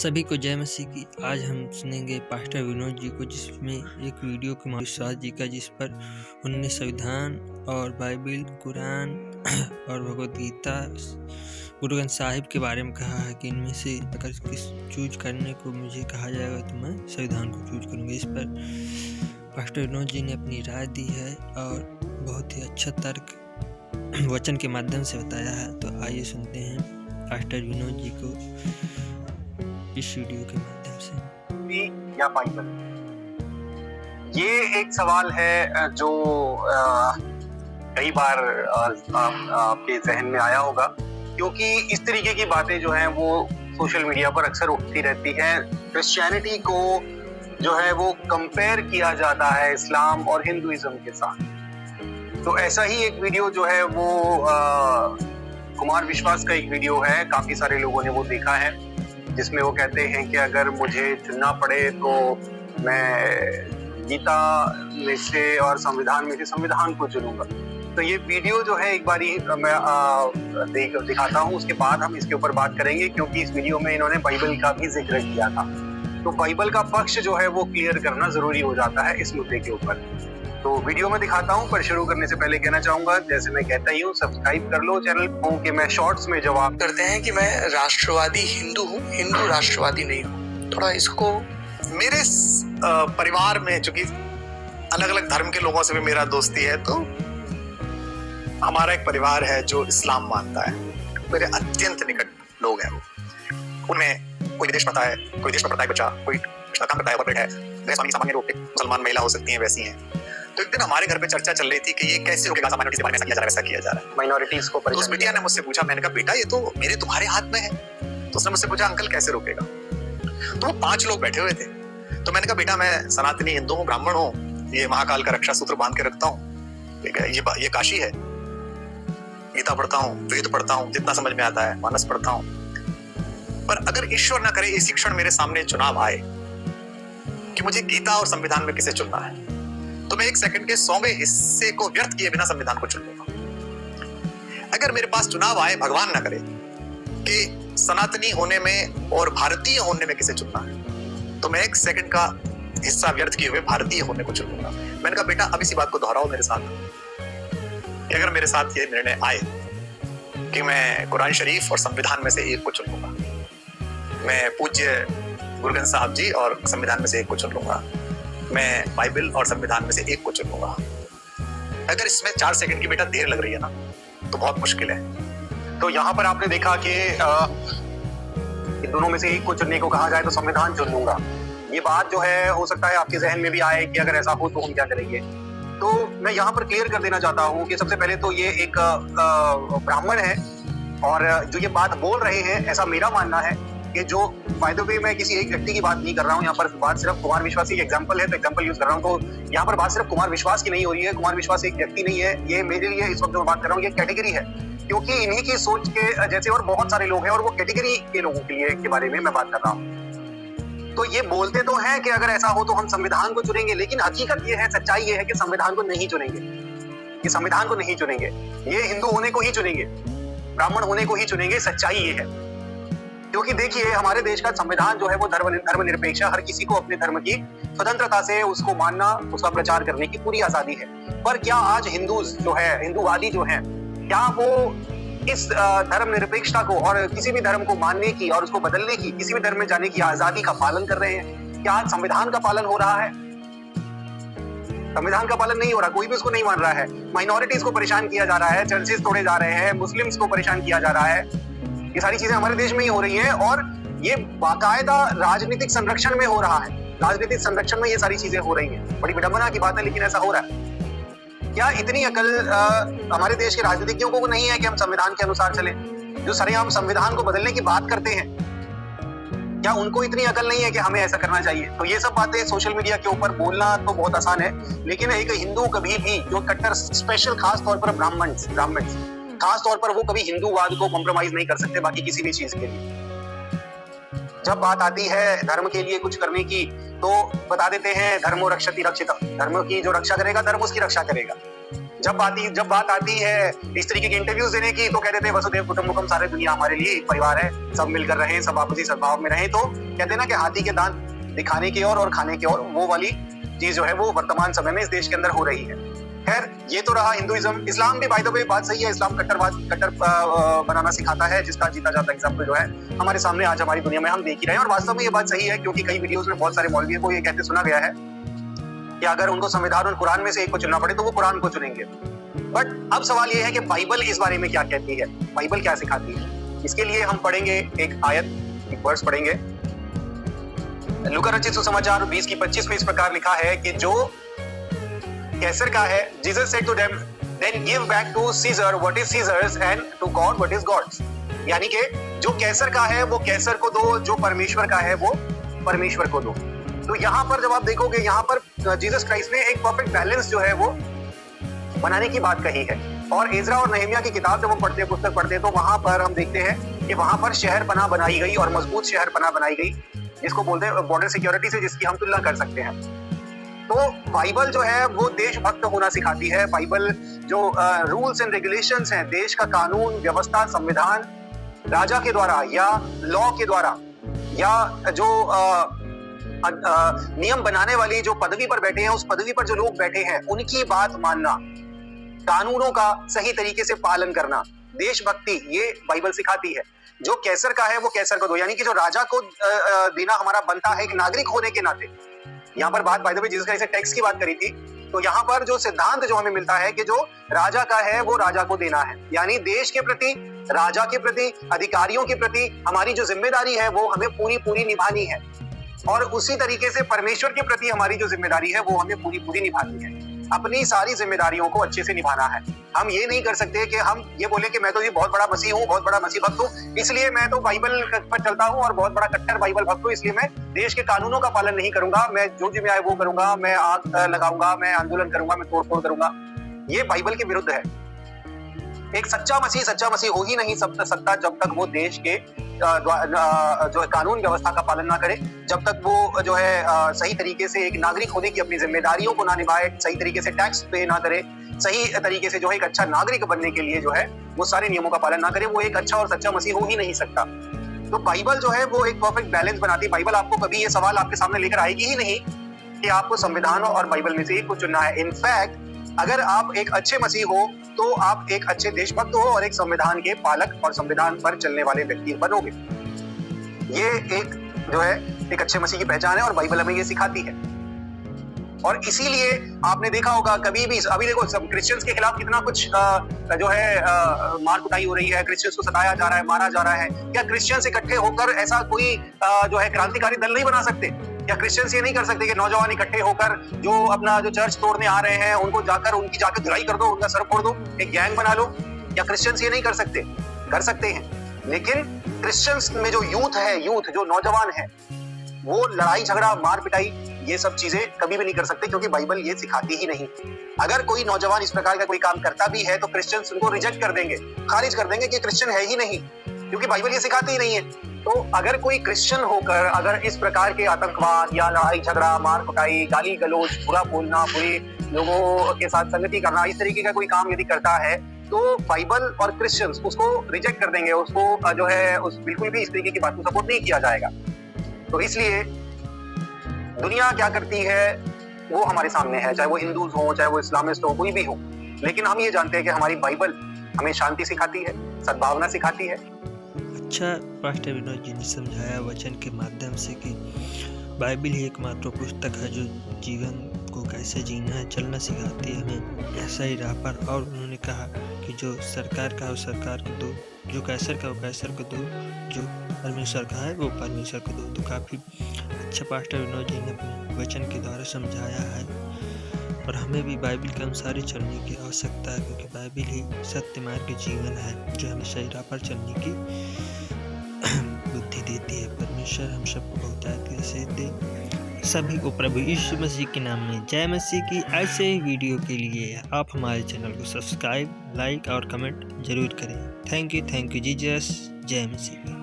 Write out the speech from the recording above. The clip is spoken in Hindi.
सभी को जय मसीह की। आज हम सुनेंगे पास्टर विनोद जी को, जिसमें एक वीडियो के विश्वास जी का, जिस पर उन्होंने संविधान और बाइबल, कुरान और भगवद गीता, गुरु ग्रंथ साहिब के बारे में कहा है कि इनमें से अगर किस चूज करने को मुझे कहा जाएगा तो मैं संविधान को चूज करूँगा। इस पर पास्टर विनोद जी ने अपनी राय दी है और बहुत ही अच्छा तर्क वचन के माध्यम से बताया है। तो आइए सुनते हैं पास्टर विनोद जी को इस वीडियो के माध्यम से। या बाइबल, ये एक सवाल है जो कई बार आपके जहन में आया होगा, क्योंकि इस तरीके की बातें जो हैं वो सोशल मीडिया पर अक्सर उठती रहती हैं। क्रिश्चियनिटी को जो है वो कंपेयर किया जाता है इस्लाम और हिंदुइज्म के साथ। तो ऐसा ही एक वीडियो जो है वो कुमार विश्वास का एक वीडियो है, काफी सारे लोगों ने वो देखा है, जिसमें वो कहते हैं कि अगर मुझे चुनना पड़े तो मैं गीता में से और संविधान में से संविधान को चुनूंगा। तो ये वीडियो जो है एक बारी मैं दिखाता हूँ, उसके बाद हम इसके ऊपर बात करेंगे, क्योंकि इस वीडियो में इन्होंने बाइबल का भी जिक्र किया था। तो बाइबल का पक्ष जो है वो क्लियर करना जरूरी हो जाता है इस मुद्दे के ऊपर। तो वीडियो में दिखाता हूं, पर शुरू करने से पहले कहना चाहूंगा, जैसे मैं कहता ही हूं, सब्सक्राइब कर लो चैनल को, कि मैं शॉर्ट्स में जवाब करते हैं कि मैं राष्ट्रवादी हिंदू हूँ, हिंदू राष्ट्रवादी नहीं हूँ। थोड़ा इसको मेरे परिवार में, चूंकि अलग अलग धर्म के लोगों से भी मेरा दोस्ती है, तो हमारा एक परिवार है जो इस्लाम मानता है। मेरे अत्यंत निकट लोग हैं, उनमें कोई विदेश पता है, कोई देश में पढ़ता है बच्चा, कोई काम करता है, कॉर्पोरेट है, गैर सामान्य रूप से मुसलमान महिला हो सकती है, वैसी हैं। तो एक दिन हमारे घर पे चर्चा चल रही थी कि ये कैसे रोकेगा, माइनॉरिटीज के बारे में ऐसा किया जा रहा है, वैसा किया जा रहा है, माइनॉरिटीज को। तो उस बिटिया ने मुझसे पूछा, मैंने कहा बेटा ये तो मेरे तुम्हारे हाथ में है। तो उसने मुझसे पूछा अंकल कैसे रोकेगा। तो वो 5 लोग बैठे हुए थे। तो मैंने कहा बेटा मैं सनातनी हिंदू हूँ, ब्राह्मण हूँ, ये महाकाल का रक्षा सूत्र बांध के रखता हूँ, ये काशी है, गीता पढ़ता हूँ, वेद पढ़ता हूँ, जितना समझ में आता है, मानस पढ़ता हूँ। पर अगर ईश्वर न करे इसी क्षण मेरे सामने चुनाव आए कि मुझे गीता और संविधान में किसे चुनना है, तो मैं 1 सेकंड के 100वें हिस्से को व्यर्थ किए बिना संविधान को चुन लूंगा। अगर मेरे पास चुनाव आए, भगवान ना करे, कि सनातनी होने में और भारतीय होने में किसे चुनना है, तो मैं 1 सेकंड का हिस्सा व्यर्थ किए हुए भारतीय होने को चुन लूंगा। मैंने कहा बेटा अब इसी बात को दोहराओ मेरे साथ, कि अगर मेरे साथ ये निर्णय आए कि मैं कुरान शरीफ और संविधान में से एक को चुन लूंगा, मैं पूज्य गुरु ग्रंथ साहिब जी और संविधान में से एक को चुन लूंगा, मैं बाइबल और संविधान में से एक को चुन लूंगा। अगर इसमें 4 सेकंड की बेटा देर लग रही है ना, तो बहुत मुश्किल है। तो यहाँ पर आपने देखा कि इन दोनों में से एक को चुनने को कहा जाए तो संविधान चुन लूंगा। ये बात जो है हो सकता है आपके जहन में भी आए कि अगर ऐसा हो तो हम क्या करेंगे। तो मैं यहाँ पर क्लियर कर देना चाहता हूँ कि सबसे पहले तो ये एक ब्राह्मण है, और जो ये बात बोल रहे हैं, ऐसा मेरा मानना है कि जो फायदे पे मैं किसी एक व्यक्ति की बात नहीं कर रहा हूँ, यहाँ पर बात सिर्फ कुमार विश्वास की एग्जांपल है, तो एग्जांपल यूज कर रहा हूँ। तो यहाँ पर बात सिर्फ कुमार विश्वास की नहीं हो रही है। कुमार विश्वास एक व्यक्ति नहीं है, ये मेरे लिए इस वक्त जो बात कर रहा हूँ ये कैटेगरी है, क्योंकि इन्हीं की सोच के जैसे और बहुत सारे लोग हैं, और वो कैटेगरी के लोगों के लिए के बारे में मैं बात कर रहा हूँ। तो ये बोलते तो हैं कि अगर ऐसा हो तो हम संविधान को चुनेंगे, लेकिन हकीकत ये है, सच्चाई ये है कि संविधान को नहीं चुनेंगे। ये संविधान को नहीं चुनेंगे, ये हिंदू होने को ही चुनेंगे, ब्राह्मण होने को ही चुनेंगे। सच्चाई ये है, क्योंकि देखिए हमारे देश का संविधान जो है वो धर्मनिरपेक्ष है। हर किसी को अपने धर्म की स्वतंत्रता से उसको मानना, उसका प्रचार करने की पूरी आजादी है। पर क्या आज हिंदू जो है, हिंदूवादी जो है, क्या वो इस धर्मनिरपेक्षता को और किसी भी धर्म को मानने की और उसको बदलने की, किसी भी धर्म में जाने की आजादी का पालन कर रहे हैं? क्या आज संविधान का पालन हो रहा है? संविधान का पालन नहीं हो रहा, कोई भी उसको नहीं मान रहा है। माइनॉरिटीज को परेशान किया जा रहा है, चर्चेस तोड़े जा रहे हैं, मुस्लिम्स को परेशान किया जा रहा है। ये सारी चीजें हमारे देश में ही हो रही है, और ये बाकायदा राजनीतिक संरक्षण में हो रहा है। राजनीतिक संरक्षण में ये सारी चीजें हो रही हैं। बड़ी विडंबना की बात है, लेकिन ऐसा हो रहा है। क्या इतनी अकल हमारे देश के राजनीतिज्ञों को नहीं है कि हम संविधान के अनुसार चलें? जो सरेआम संविधान को बदलने की बात करते हैं, क्या उनको इतनी अकल नहीं है कि हमें ऐसा करना चाहिए? तो ये सब बातें सोशल मीडिया के ऊपर बोलना तो बहुत आसान है, लेकिन एक हिंदू कभी भी, जो कट्टर स्पेशल खास तौर पर ब्राह्मण खास तौर पर, वो कभी हिंदूवाद को कॉम्प्रोमाइज नहीं कर सकते बाकी किसी भी चीज के लिए। जब बात आती है धर्म के लिए कुछ करने की, तो बता देते हैं धर्मो रक्षति रक्षिता, धर्म की जो रक्षा करेगा धर्म उसकी रक्षा करेगा। जब बात आती है इस तरीके के इंटरव्यूज देने की, तो कहते थे वसुदेव कुटुंबकम, सारे दुनिया हमारे लिए एक परिवार है, सब मिलकर रहें, सब आपसी सद्भाव में रहें। तो कहते हैं ना कि हाथी के दांत दिखाने की और खाने की और, वो वाली चीज जो है वो वर्तमान समय में इस देश के अंदर हो रही है। खैर, ये तो रहा हिंदुइज्म। इस्लाम भी बाय द वे बात सही है, इस्लाम कट्टर बनाना सिखाता है, जिसका जीता जाता एग्जाम्पल जो है हमारे सामने आज हमारी दुनिया में हम देख ही रहे हैं। और वास्तव में ये बात सही है, क्योंकि कई वीडियोस में बहुत सारे मौलवियों को ये कहते सुना गया है कि अगर उनको संविधान और कुरान में से एक को चुनना पड़े तो वो कुरान को चुनेंगे। बट अब सवाल ये है कि बाइबल इस बारे में क्या कहती है, बाइबल क्या सिखाती है। इसके लिए हम पढ़ेंगे एक आयत, एक वर्स पढ़ेंगे। लूका रचित सुसमाचार 20:25 में इस प्रकार लिखा है कि जो कैसर का है, Jesus said to them, then give back to Caesar what is Caesar's and to God what is God's. यानी कि जो कैसर का है वो कैसर को दो, जो परमेश्वर का है वो परमेश्वर को दो। तो यहाँ पर जब आप देखोगे, यहाँ पर जीसस क्राइस्ट ने एक परफेक्ट बैलेंस जो है वो बनाने की बात कही है। और एजरा और नहमिया की किताब जब हम पढ़ते हैं, पुस्तक पढ़ते हैं, तो वहां पर हम देखते हैं कि वहां पर शहर पनाह बनाई गई और मजबूत शहर पनाह बनाई गई, जिसको बोलते हैं बॉर्डर सिक्योरिटी से, जिसकी हम तुलना कर सकते हैं। तो बाइबल जो है वो देशभक्त होना सिखाती है। बाइबल जो रूल्स एंड रेगुलेशंस हैं, देश का कानून व्यवस्था, संविधान राजा के द्वारा या लॉ के द्वारा, या जो नियम बनाने वाली जो पदवी पर बैठे हैं, उस पदवी पर जो लोग बैठे हैं, उनकी बात मानना, कानूनों का सही तरीके से पालन करना, देशभक्ति, ये बाइबल सिखाती है। जो कैसर का है वो कैसर को दो, यानी कि जो राजा को देना हमारा बनता है एक नागरिक होने के नाते। यहाँ पर बात बाय द वे जिसका इसे टैक्स की बात करी थी, तो यहाँ पर जो सिद्धांत जो हमें मिलता है कि जो राजा का है वो राजा को देना है, यानी देश के प्रति, राजा के प्रति, अधिकारियों के प्रति हमारी जो जिम्मेदारी है वो हमें पूरी निभानी है। और उसी तरीके से परमेश्वर के प्रति हमारी जो जिम्मेदारी है वो हमें पूरी निभानी है। अपनी सारी जिम्मेदारियों को अच्छे से निभाना है। हम ये नहीं कर सकते कि हम ये बोले कि मैं तो ये बहुत बड़ा मसीह हूँ, बहुत बड़ा मसीह भक्त हूँ, इसलिए मैं तो बाइबल पर चलता हूँ और बहुत बड़ा कट्टर बाइबल भक्त हूँ, इसलिए मैं देश के कानूनों का पालन नहीं करूंगा, मैं जो जिम्मे आए वो करूंगा, मैं आग लगाऊंगा, मैं आंदोलन करूंगा, मैं तोड़फोड़ करूंगा। ये बाइबल के विरुद्ध है। एक सच्चा मसीह हो ही नहीं सकता जब तक वो देश के जो है कानून व्यवस्था का पालन ना करे, जब तक वो जो है सही तरीके से एक नागरिक होने की अपनी जिम्मेदारियों को ना निभाए, सही तरीके से टैक्स पे ना करे, सही तरीके से जो है एक अच्छा नागरिक बनने के लिए जो है वो सारे नियमों का पालन ना करे, वो एक अच्छा और सच्चा मसीह हो ही नहीं सकता। तो बाइबल जो है वो एक परफेक्ट बैलेंस बनाती है। बाइबल आपको कभी ये सवाल आपके सामने लेकर आएगी ही नहीं कि आपको संविधान और बाइबल में से एक को चुनना है। इनफैक्ट अगर आप एक अच्छे मसीह हो तो आप एक अच्छे देशभक्त हो और एक संविधान के पालक और संविधान पर चलने वाले व्यक्ति बनोगे। ये एक जो है एक अच्छे मसीह की पहचान है और बाइबल हमें ये सिखाती है। और इसीलिए आपने देखा होगा कभी भी, अभी देखो क्रिश्चियंस के खिलाफ कितना कुछ जो है मार कुटाई हो रही है, क्रिश्चियंस को सताया जा रहा है, मारा जा रहा है। क्या क्रिश्चियंस इकट्ठे होकर ऐसा कोई जो है क्रांतिकारी दल नहीं बना सकते? क्या क्रिश्चियंस ये नहीं कर सकते कि नौजवान इकट्ठे होकर जो अपना जो चर्च तोड़ने आ रहे हैं उनको जाकर उनकी जाकर धुलाई कर दो, उनका सर फोड़ दो, एक गैंग बना लो? क्या क्रिश्चियंस ये नहीं कर सकते? कर सकते हैं। लेकिन क्रिश्चियंस में जो यूथ है, यूथ जो नौजवान है, वो लड़ाई झगड़ा मार पिटाई ये सब चीजें कभी भी नहीं कर सकते, क्योंकि बाइबल ये सिखाती ही नहीं। अगर कोई नौजवान इस प्रकार का कोई काम करता भी है तो क्रिश्चियंस उनको रिजेक्ट कर देंगे, खारिज कर देंगे कि क्रिश्चियन है ही नहीं, क्योंकि बाइबल ये सिखाती ही नहीं है। तो अगर कोई क्रिश्चियन होकर अगर इस प्रकार के आतंकवाद या लड़ाई झगड़ा मार कुटाई, गाली गलौज, बुरा बोलना, बुरे लोगों के साथ संगति करना, इस तरीके का कोई काम यदि करता है तो बाइबल और क्रिश्चियंस उसको रिजेक्ट कर देंगे, उसको जो है उस बिल्कुल भी इस तरीके की बात को सपोर्ट नहीं किया जाएगा। तो इसलिए दुनिया क्या करती है वो हमारे सामने है, चाहे वो हिंदूज हो, चाहे वो इस्लामिस्ट हो, कोई भी हो। लेकिन हम ये जानते हैं कि हमारी बाइबल हमें शांति सिखाती है, सद्भावना सिखाती है। अच्छा, पास्टर विनोद जी ने समझाया वचन के माध्यम से कि बाइबल ही एकमात्र पुस्तक है जो जीवन को कैसे जीना है, चलना सिखाती है हमें ऐसा ही राह पर। और उन्होंने कहा कि जो सरकार का है वो सरकार को दो, जो कैसर का वो कैसर को दो, जो परमेश्वर का है वो परमेश्वर को दो। तो काफ़ी अच्छा पास्टर विनोद जी ने अपने वचन के द्वारा समझाया है और हमें भी बाइबल के अनुसार ही चलने की आवश्यकता है, क्योंकि बाइबल ही सत्य मार्ग जीवन है जो हमें सही राह पर चलने की बुद्धि देती है। परमेश्वर हम सबको बहुतायत से दे। सभी को प्रभु यीशु मसीह के नाम में जय मसीह की। ऐसे ही वीडियो के लिए आप हमारे चैनल को सब्सक्राइब, लाइक और कमेंट जरूर करें। Thank you Jesus. जय मसीह।